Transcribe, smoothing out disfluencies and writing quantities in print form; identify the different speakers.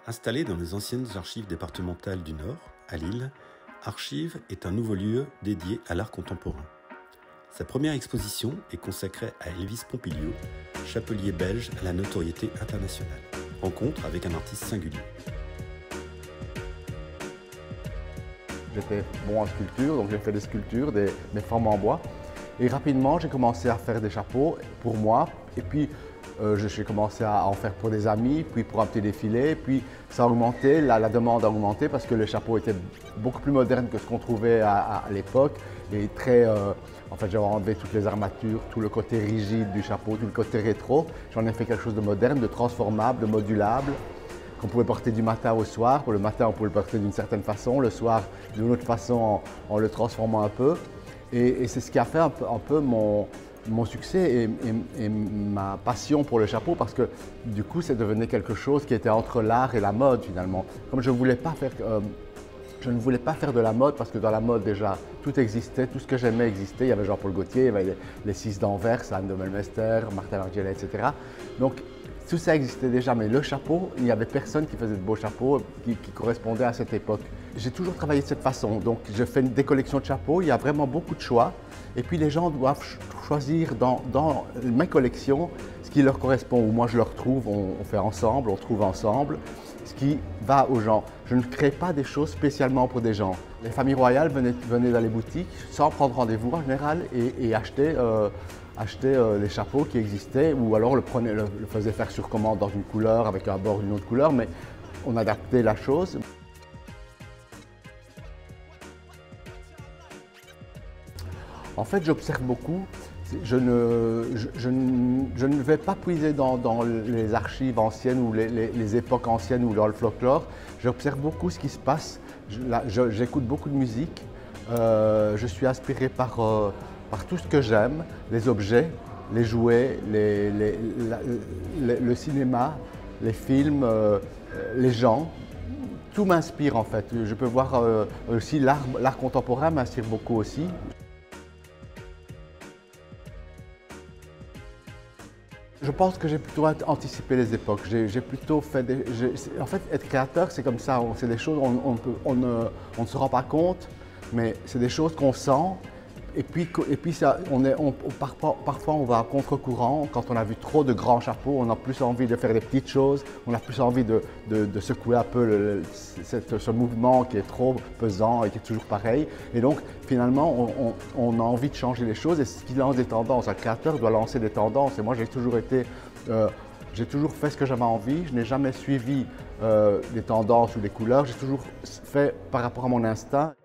Speaker 1: Installé dans les anciennes archives départementales du Nord, à Lille, Archives est un nouveau lieu dédié à l'art contemporain. Sa première exposition est consacrée à Elvis Pompilio, chapelier belge à la notoriété internationale. Rencontre avec un artiste singulier.
Speaker 2: J'étais bon en sculpture, donc j'ai fait des sculptures, mes formes en bois. Et rapidement, j'ai commencé à faire des chapeaux pour moi. Et puis, j'ai commencé à en faire pour des amis, puis pour un petit défilé. Puis ça a augmenté, la demande a augmenté parce que les chapeaux étaient beaucoup plus modernes que ce qu'on trouvait à l'époque. Et en fait, j'avais enlevé toutes les armatures, tout le côté rigide du chapeau, tout le côté rétro. J'en ai fait quelque chose de moderne, de transformable, de modulable, qu'on pouvait porter du matin au soir. Pour le matin, on pouvait le porter d'une certaine façon, le soir d'une autre façon en le transformant un peu. Et c'est ce qui a fait un peu mon succès et ma passion pour le chapeau, parce que du coup, c'est devenu quelque chose qui était entre l'art et la mode finalement. Comme je ne voulais pas faire de la mode, parce que dans la mode déjà, tout existait, tout ce que j'aimais existait. Il y avait Jean-Paul Gaultier, il y avait les Six d'Anvers, Anne de Melmester, Martin Margiela, etc. Donc tout ça existait déjà, mais le chapeau, il n'y avait personne qui faisait de beaux chapeaux qui correspondaient à cette époque. J'ai toujours travaillé de cette façon, donc je fais des collections de chapeaux, il y a vraiment beaucoup de choix. Et puis les gens doivent choisir dans mes collections ce qui leur correspond, ou moi je leur trouve, on fait ensemble, on trouve ensemble ce qui va aux gens. Je ne crée pas des choses spécialement pour des gens. Les familles royales venaient dans les boutiques sans prendre rendez-vous en général et achetaient les chapeaux qui existaient, ou alors le faisaient faire sur commande dans une couleur avec un bord d'une autre couleur, mais on adaptait la chose. En fait, j'observe beaucoup. Je ne vais pas puiser dans les archives anciennes ou les époques anciennes ou dans le folklore. J'observe beaucoup ce qui se passe. J'écoute beaucoup de musique. Je suis inspiré par tout ce que j'aime, les objets, les jouets, le cinéma, les films, les gens. Tout m'inspire en fait. Je peux voir aussi l'art contemporain m'inspire beaucoup aussi. Je pense que j'ai plutôt anticipé les époques. J'ai plutôt fait en fait, être créateur, c'est comme ça. C'est des choses, on ne se rend pas compte, mais c'est des choses qu'on sent. Et puis parfois, on va à contre-courant. Quand on a vu trop de grands chapeaux, on a plus envie de faire des petites choses. On a plus envie de secouer un peu ce mouvement qui est trop pesant et qui est toujours pareil. Et donc, finalement, on a envie de changer les choses. Et ce qui lance des tendances, un créateur doit lancer des tendances. Et moi, j'ai toujours fait ce que j'avais envie. Je n'ai jamais suivi des tendances ou des couleurs. J'ai toujours fait par rapport à mon instinct.